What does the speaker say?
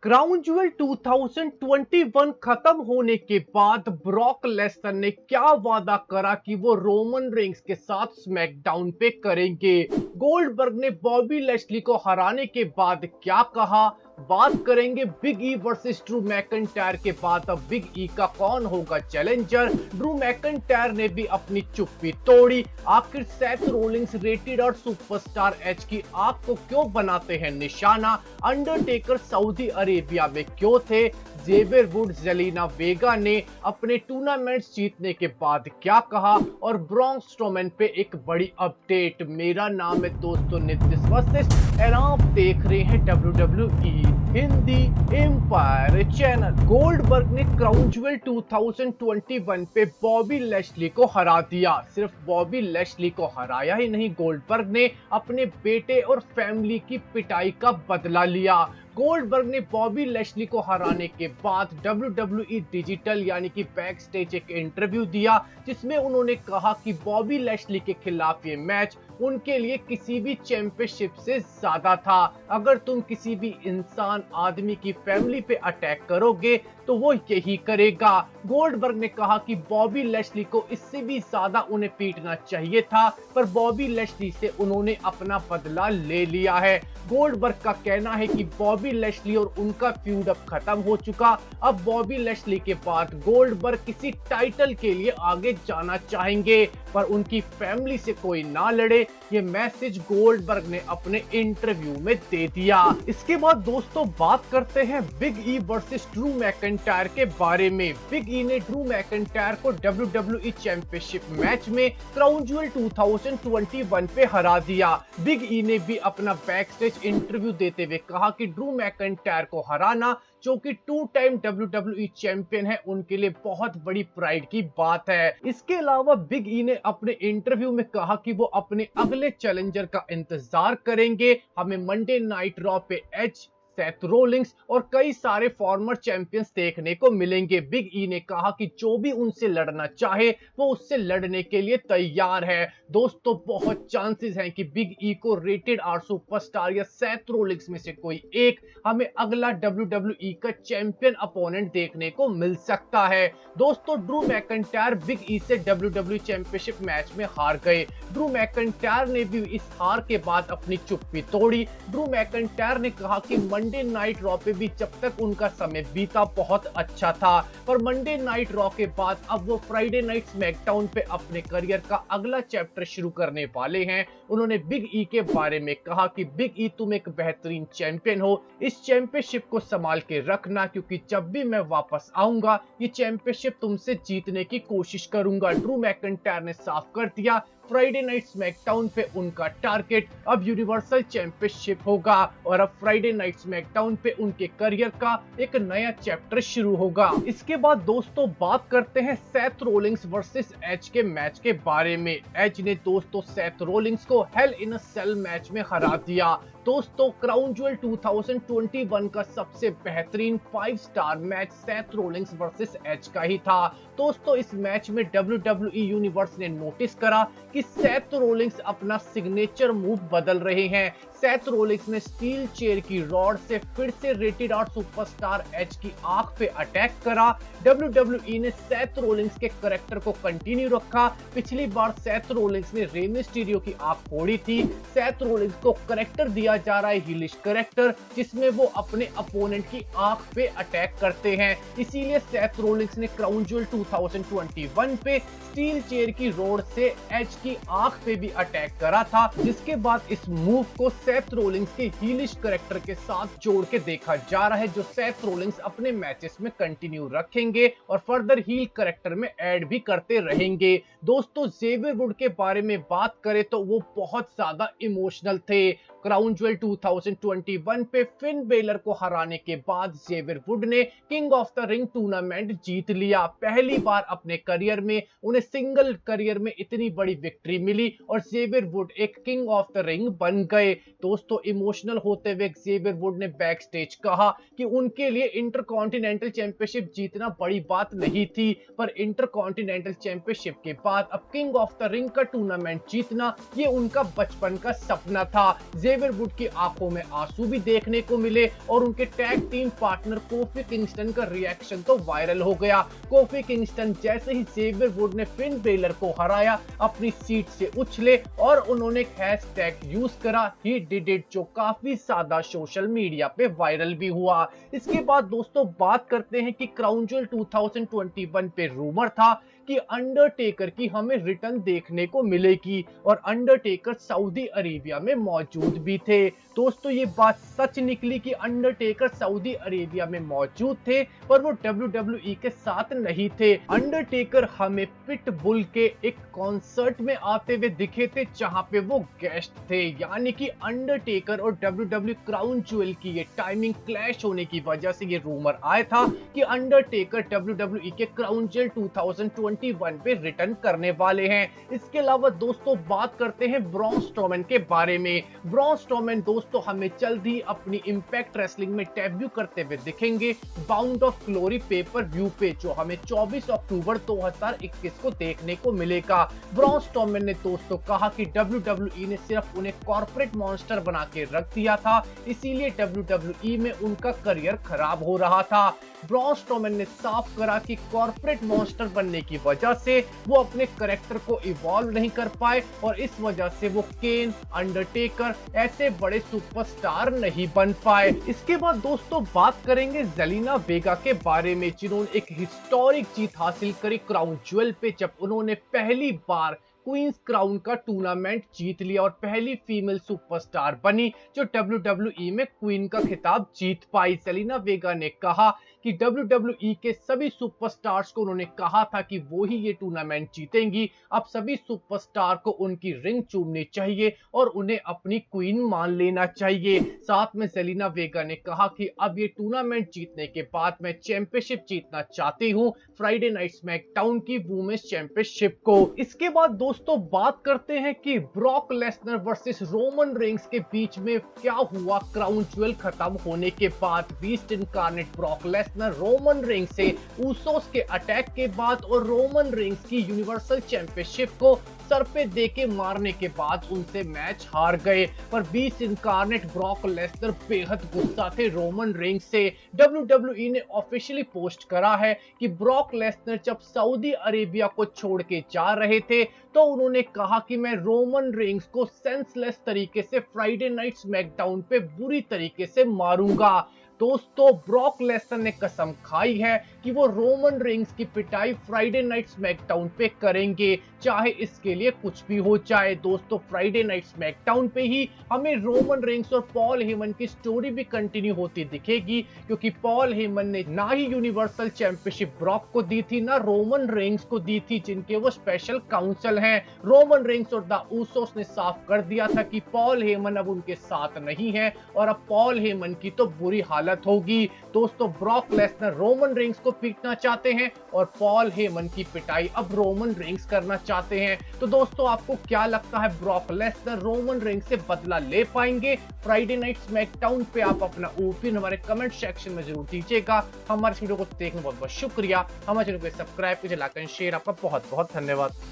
Crown Jewel 2021 खत्म होने के बाद ब्रॉक लेसनर ने क्या वादा करा कि वो रोमन रेंस के साथ स्मैकडाउन पे करेंगे। गोल्डबर्ग ने बॉबी लेस्ली को हराने के बाद क्या कहा, बात करेंगे big E versus Drew McIntyre के बाद अब बिग ई का कौन होगा चैलेंजर। ड्रू मैकइंटायर ने भी अपनी चुप्पी तोड़ी। आखिर सेथ रोलिंग्स रेटेड और सुपरस्टार एज की आग को क्यों बनाते हैं निशाना। अंडरटेकर सऊदी अरेबिया में क्यों थे। जेवियर वुड्स जेलिना वेगा ने अपने टूर्नामेंट्स जीतने के बाद क्या कहा और ब्रॉन स्ट्रोमैन पे एक बड़ी अपडेट। मेरा नाम है दोस्तों नितिश वशिष्ठ और आप देख रहे हैं WWE Hindi empire channel. Goldberg ने क्राउन ज्यूल 2021 पे बॉबी लेस्ली को हरा दिया। सिर्फ बॉबी लेस्ली को हराया ही नहीं, गोल्डबर्ग ने अपने बेटे और फैमिली की पिटाई का बदला लिया। गोल्डबर्ग ने बॉबी लेस्ली को हराने के बाद WWE डिजिटल यानी कि बैक स्टेज एक इंटरव्यू दिया, जिसमें उन्होंने कहा कि बॉबी लेस्ली के खिलाफ ये मैच उनके लिए किसी भी चैंपियनशिप से ज्यादा था। अगर तुम किसी भी इंसान आदमी की फैमिली पे अटैक करोगे तो वो यही करेगा। गोल्डबर्ग ने कहा कि बॉबी लेस्ली को इससे भी ज्यादा उन्हें पीटना चाहिए था, पर बॉबी लेस्ली से उन्होंने अपना बदला ले लिया है। गोल्डबर्ग का कहना है कि बॉबी लेस्ली और उनका फ्यूड अब खत्म हो चुका। अब बॉबी लेस्ली के बाद गोल्डबर्ग किसी टाइटल के लिए आगे जाना चाहेंगे, पर उनकी फैमिली से कोई ना लड़े, ये मैसेज गोल्डबर्ग ने अपने इंटरव्यू में दे दिया। इसके बाद दोस्तों बात करते हैं big E versus Drew McIntyre के बारे में। बिग ई ने ड्रू मैकइंटायर को WWE चैंपियनशिप मैच में क्राउन ज्यूल 2021 पे हरा दिया। बिग ई ने भी अपना बैक स्टेज इंटरव्यू देते हुए कहा कि ड्रू मैकइंटायर को हराना, जो कि 2 टाइम WWE चैंपियन है, उनके लिए बहुत बड़ी प्राइड की बात है। इसके अलावा बिग ई ने अपने इंटरव्यू में कहा कि वो अपने अगले चैलेंजर का इंतजार करेंगे। हमें मंडे नाइट रॉ पे एज, सेथ रोलिंग्स और कई सारे फॉर्मर चैंपियंस देखने को मिलेंगे। बिग ई ने कहा कि जो भी उनसे लड़ना चाहे वो उससे लड़ने के लिए तैयार है। दोस्तों बहुत चांसेस हैं कि बिग ई को रेटेड आर सुपरस्टार या सेथ रोलिंग्स में से कोई एक हमें अगला WWE का चैंपियन अपोनेंट देखने को मिल सकता है। दोस्तों ड्रू मैकइंटायर बिग ई से WWE चैंपियनशिप मैच में हार गए। ड्रू मैकइंटायर ने भी इस हार के बाद अपनी चुप्पी तोड़ी। ड्रू मैकइंटायर ने कहा कि मंडे नाइट रॉ पे भी जब तक उनका समय बीता बहुत अच्छा था, पर मंडे नाइट रॉ के बाद अब वो फ्राइडे नाइट स्मैकडाउन पे अपने करियर का अगला चैप्टर शुरू करने वाले हैं। उन्होंने बिग ई के बारे में कहा कि बिग ई तुम एक बेहतरीन चैंपियन हो, इस चैंपियनशिप को संभाल के रखना, क्योंकि जब भी मैं वापस आऊंगा ये चैंपियनशिप तुमसे जीतने की कोशिश करूंगा। ड्रू मैकइंटायर ने साफ कर दिया फ्राइडे नाइट स्मैकडाउन पे उनका टारगेट अब यूनिवर्सल चैंपियनशिप होगा और अब फ्राइडे नाइट स्मैकडाउन पे उनके करियर का एक नया चैप्टर शुरू होगा। इसके बाद दोस्तों बात करते हैं सेथ रोलिंग्स वर्सेस एज के मैच के बारे में। एज ने दोस्तों सेथ रोलिंग्स को हेल इन अ सेल मैच में हरा दिया। दोस्तों क्राउन ज्यूल 2021 का सबसे बेहतरीन 5 star match Seth Rollins versus Edge का ही था। दोस्तों इस मैच में WWE यूनिवर्स ने नोटिस करा कि सेथ रोलिंग्स अपना सिग्नेचर मूव बदल रहे हैं। सेथ रोलिंग्स ने स्टील चेयर की रॉड से फिर से रेटेड आर सुपरस्टार एज की आंख पे अटैक करा। WWE ने सेथ रोलिंग्स के करैक्टर को कंटिन्यू रखा। पिछली बार सेथ रोलिंग्स ने रे मिस्टीरियो की आंख फोड़ी थी। सेथ रोलिंग्स को करैक्टर दिया जा रहा है हीलिश करैक्टर, जिसमें वो अपने अपोनेंट की आंख पे अटैक करते हैं। इसीलिए सेथ रोलिंग्स ने क्राउन ज्यूल 2021 पे स्टील चेयर की रोड से एज की आंख पे भी अटैक करा था, जिसके बाद इस मूव को सेथ रोलिंग्स के हीलिश करैक्टर के साथ जोड़ के देखा जा रहा है, जो सेथ रोलिंग्स अपने मैचेस में कंटिन्यू रखेंगे और फर्दर हील करैक्टर में ऐड भी करते रहेंगे। दोस्तों जेवियर वुड के बारे में बात करें तो वो बहुत ज्यादा इमोशनल थे। क्राउन ज्यूल 2021 पे फिन बेलर को हराने के बाद जेवियर वुड ने King of the Ring tournament जीत लिया। पहली बार अपने करियर में उन्हें सिंगल करियर में इतनी बड़ी विक्ट्री मिली और जेवियर वुड एक किंग ऑफ द रिंग बन गए। दोस्तों इमोशनल होते हुए जेवियर वुड ने बैक स्टेज कहा कि उनके लिए इंटरकॉन्टिनेंटल चैंपियनशिप जीतना बड़ी बात नहीं थी, पर इंटरकॉन्टिनेंटल चैंपियनशिप के बाद अब किंग ऑफ द रिंग का टूर्नामेंट जीतना ये उनका बचपन का सपना था। जेवियर वुड की आंखों में आंसू भी देखने को मिले और उनके tag team partner coffee Kingston का रिएक्शन तो वायरल हो गया। कोफी किंगस्टन जैसे ही जेवियर वुड ने फिन बेलर को हराया अपनी सीट से उछले और उन्होंने एक हैशटैग यूज करा ही डिड इट, जो काफी ज्यादा सोशल मीडिया पे वायरल भी हुआ। इसके बाद दोस्तों बात करते हैं कि क्राउन ज्वेल 2021 पे रूमर था कि अंडरटेकर की हमें रिटर्न देखने को मिलेगी और अंडरटेकर सऊदी अरेबिया में मौजूद भी थे। दोस्तों ये बात सच निकली कि अंडरटेकर सऊदी अरेबिया में मौजूद थे, पर वो WWE के साथ नहीं थे। अंडरटेकर हमें पिटबुल के एक कॉन्सर्ट में आते हुए दिखे थे जहां पे वो गेस्ट थे, यानी कि अंडरटेकर और WWE क्राउन ज्वेल की ये टाइमिंग क्लैश होने की वजह से ये रूमर आया था कि अंडरटेकर WWE के क्राउन ज्वेल 2021 पे रिटर्न करने वाले हैं। इसके अलावा दोस्तों बात करते हैं ब्रॉन स्ट्रोमैन के बारे में। ब्रॉन स्ट्रोमैन दोस्तों हमें जल्द ही अपनी इंपैक्ट रेसलिंग में डेब्यू करते हुए दिखेंगे bound of glory pay per view पे, जो हमें 24 अक्टूबर 2021 को देखने को मिलेगा। ब्रॉन स्ट्रोमैन ने दोस्तों कहा कि WWE ने सिर्फ उन्हें कॉर्पोरेट मॉन्स्टर बना के रख दिया था, इसीलिए WWE में उनका करियर खराब हो रहा था। ब्रॉन स्ट्रोमैन ने साफ करा कि कॉर्पोरेट मॉन्स्टर बनने की वजह से वो अपने कैरेक्टर को इवॉल्व नहीं कर पाए और इस वजह से वो केन, अंडरटेकर ऐसे बड़े सुपरस्टार नहीं बन पाए। इसके बाद दोस्तों बात करेंगे जेलिना वेगा के बारे में, जिन्होंने एक हिस्टोरिक जीत हासिल करी क्राउन ज्वेल पे जब उन्होंने पहली बार क्वींस क्राउन का टूर्नामेंट जीत लिया और पहली फीमेल सुपरस्टार बनी जो WWE में क्वीन का खिताब जीत पाई। सेलिना वेगा ने कहा कि WWE के सभी सुपरस्टार्स को उन्होंने कहा था कि वो ही ये टूर्नामेंट जीतेंगी। अब सभी सुपरस्टार को उनकी रिंग चूमनी चाहिए और उन्हें अपनी क्वीन मान लेना चाहिए। साथ में सेलिना वेगा ने कहा कि अब ये टूर्नामेंट जीतने के बाद मैं चैंपियनशिप जीतना चाहती हूँ, फ्राइडे नाइट स्मैकडाउन की वुमेन्स चैंपियनशिप को। इसके बाद दोस्तों बात करते हैं कि Brock Lesnar versus Roman Reigns के बीच में क्या हुआ क्राउन ज्वेल खत्म होने के बाद। Beast incarnate Brock Lesnar Roman Reigns से ऊसोस के अटैक के बाद और रोमन रेंस की यूनिवर्सल चैंपियनशिप को सर पे देके मारने के बाद उनसे मैच हार गए। पर बीस्ट इनकार्नेट ब्रॉक लेसनर बेहद गुस्सा थे रोमन रेंस से। WWE ने ऑफिशियली पोस्ट करा है कि ब्रॉक लेसनर जब सऊदी अरेबिया को छोड़ के जा रहे थे तो उन्होंने कहा कि मैं रोमन रेंस को सेंसलेस तरीके से फ्राइडे नाइट स्मैकडाउन पे बुरी तरीके से मारूंगा। दोस्तों ब्रॉक लेसनर ने कसम खाई है कि वो रोमन रेंस की पिटाई फ्राइडे नाइट स्मैकडाउन पे करेंगे, चाहे इसके लिए कुछ भी हो जाए। दोस्तों फ्राइडे नाइट स्मैकडाउन पे ही हमें रोमन रेंस और पॉल हेमन की स्टोरी भी कंटिन्यू होती दिखेगी, क्योंकि पॉल हेमन ने ना ही यूनिवर्सल चैंपियनशिप ब्रॉक को दी थी ना रोमन रेंस को दी थी, जिनके वो स्पेशल काउंसिल हैं। रोमन रेंस और द ऊसोस ने साफ कर दिया था कि पॉल हेमन अब उनके साथ नहीं है और अब पॉल हेमन की तो बुरी हालत होगी। दोस्तों ब्रॉक लेसनर रोमन रेंस को पीटना चाहते हैं और पॉल हेमन की पिटाई अब रोमन रेंस करना चाहते हैं। तो दोस्तों आपको क्या लगता है, ब्रॉक लेसनर रोमन रेंस से बदला ले पाएंगे फ्राइडे नाइट स्मैकडाउन पे? आप अपना ओपिनियन हमारे कमेंट सेक्शन में जरूर दीजिएगा। हमारे वीडियो को देखने बहुत बहुत शुक्रिया। हमारे चैनल को सब्सक्राइब कीजिए, लाइक एंड शेयर। आपका बहुत बहुत धन्यवाद।